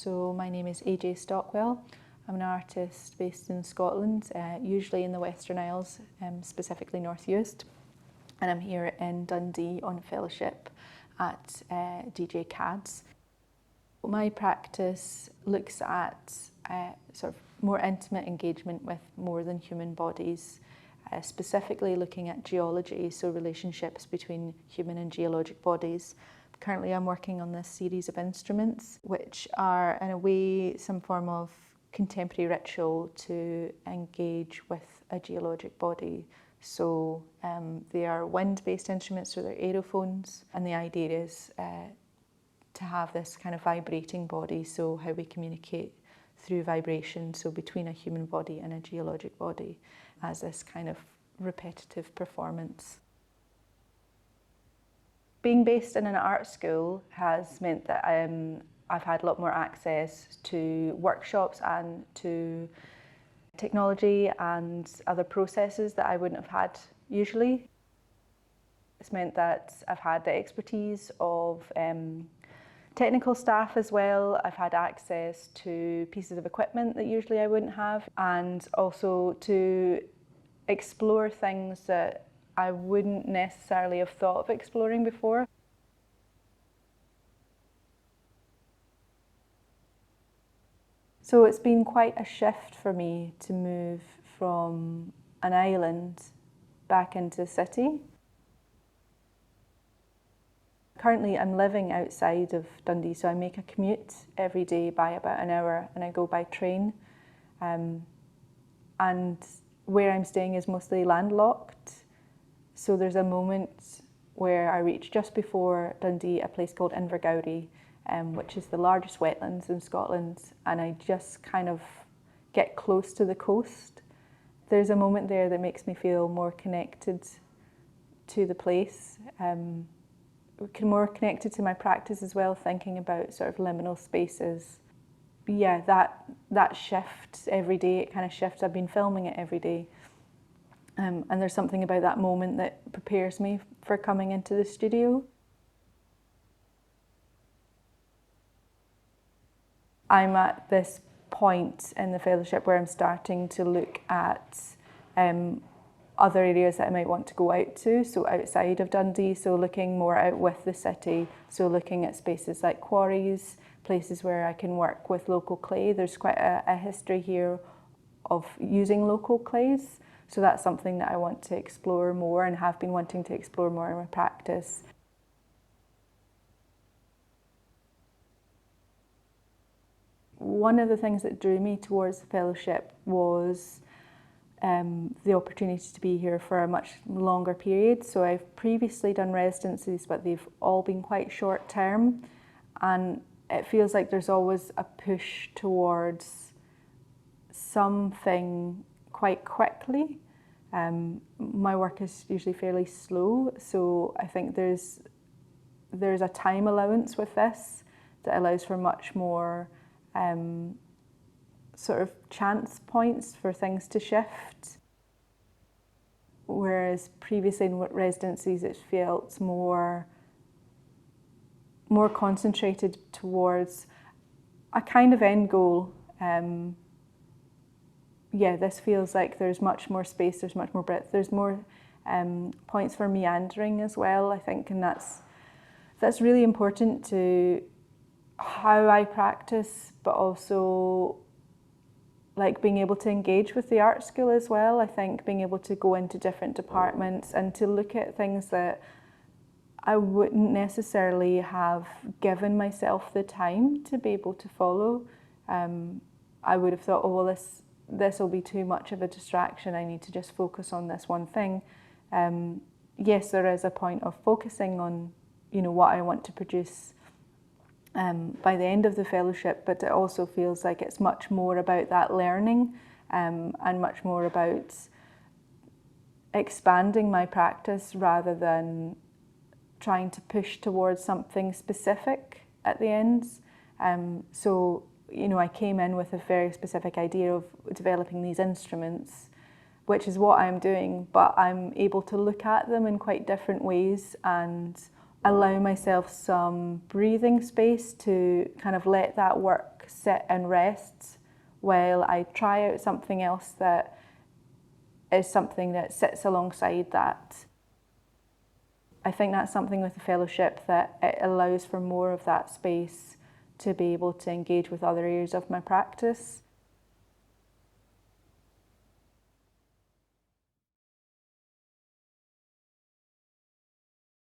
So my name is AJ Stockwell. I'm an artist based in Scotland, usually in the Western Isles, specifically North Uist. And I'm here in Dundee on a fellowship at DJ CADS. My practice looks at sort of more intimate engagement with more than human bodies, specifically looking at geology, so relationships between human and geologic bodies. Currently I'm working on this series of instruments which are in a way some form of contemporary ritual to engage with a geologic body. So they are wind-based instruments, so they're aerophones, and the idea is to have this kind of vibrating body, so how we communicate through vibration, so between a human body and a geologic body, as this kind of repetitive performance. Being based in an art school has meant that I've had a lot more access to workshops and to technology and other processes that I wouldn't have had usually. It's meant that I've had the expertise of technical staff as well. I've had access to pieces of equipment that usually I wouldn't have, and also to explore things that I wouldn't necessarily have thought of exploring before. So it's been quite a shift for me to move from an island back into the city. Currently I'm living outside of Dundee, so I make a commute every day by about an hour, and I go by train. And where I'm staying is mostly landlocked. So there's a moment where I reach just before Dundee a place called Invergowrie, which is the largest wetlands in Scotland, and I just kind of get close to the coast. There's a moment there that makes me feel more connected to the place, more connected to my practice as well, thinking about sort of liminal spaces. But yeah, that shift every day, it kind of shifts. I've been filming it every day. And there's something about that moment that prepares me for coming into the studio. I'm at this point in the fellowship where I'm starting to look at other areas that I might want to go out to, so outside of Dundee, so looking more out with the city, so looking at spaces like quarries, places where I can work with local clay. There's quite a history here of using local clays. So that's something that I want to explore more and have been wanting to explore more in my practice. One of the things that drew me towards the fellowship was the opportunity to be here for a much longer period. So I've previously done residencies, but they've all been quite short term, and it feels like there's always a push towards something quite quickly. My work is usually fairly slow, so I think there's a time allowance with this that allows for much more sort of chance points for things to shift. Whereas previously in residencies it felt more concentrated towards a kind of end goal. Yeah, this feels like there's much more space, there's much more breadth, there's more points for meandering as well, I think, and that's really important to how I practice, but also like being able to engage with the art school as well. I think being able to go into different departments and to look at things that I wouldn't necessarily have given myself the time to be able to follow. I would have thought, oh well, this will be too much of a distraction, I need to just focus on this one thing. Yes, there is a point of focusing on, you know, what I want to produce by the end of the fellowship, but it also feels like it's much more about that learning and much more about expanding my practice rather than trying to push towards something specific at the end. So, you know, I came in with a very specific idea of developing these instruments, which is what I'm doing, but I'm able to look at them in quite different ways and allow myself some breathing space to kind of let that work sit and rest while I try out something else that is something that sits alongside that. I think that's something with the fellowship, that it allows for more of that space to be able to engage with other areas of my practice.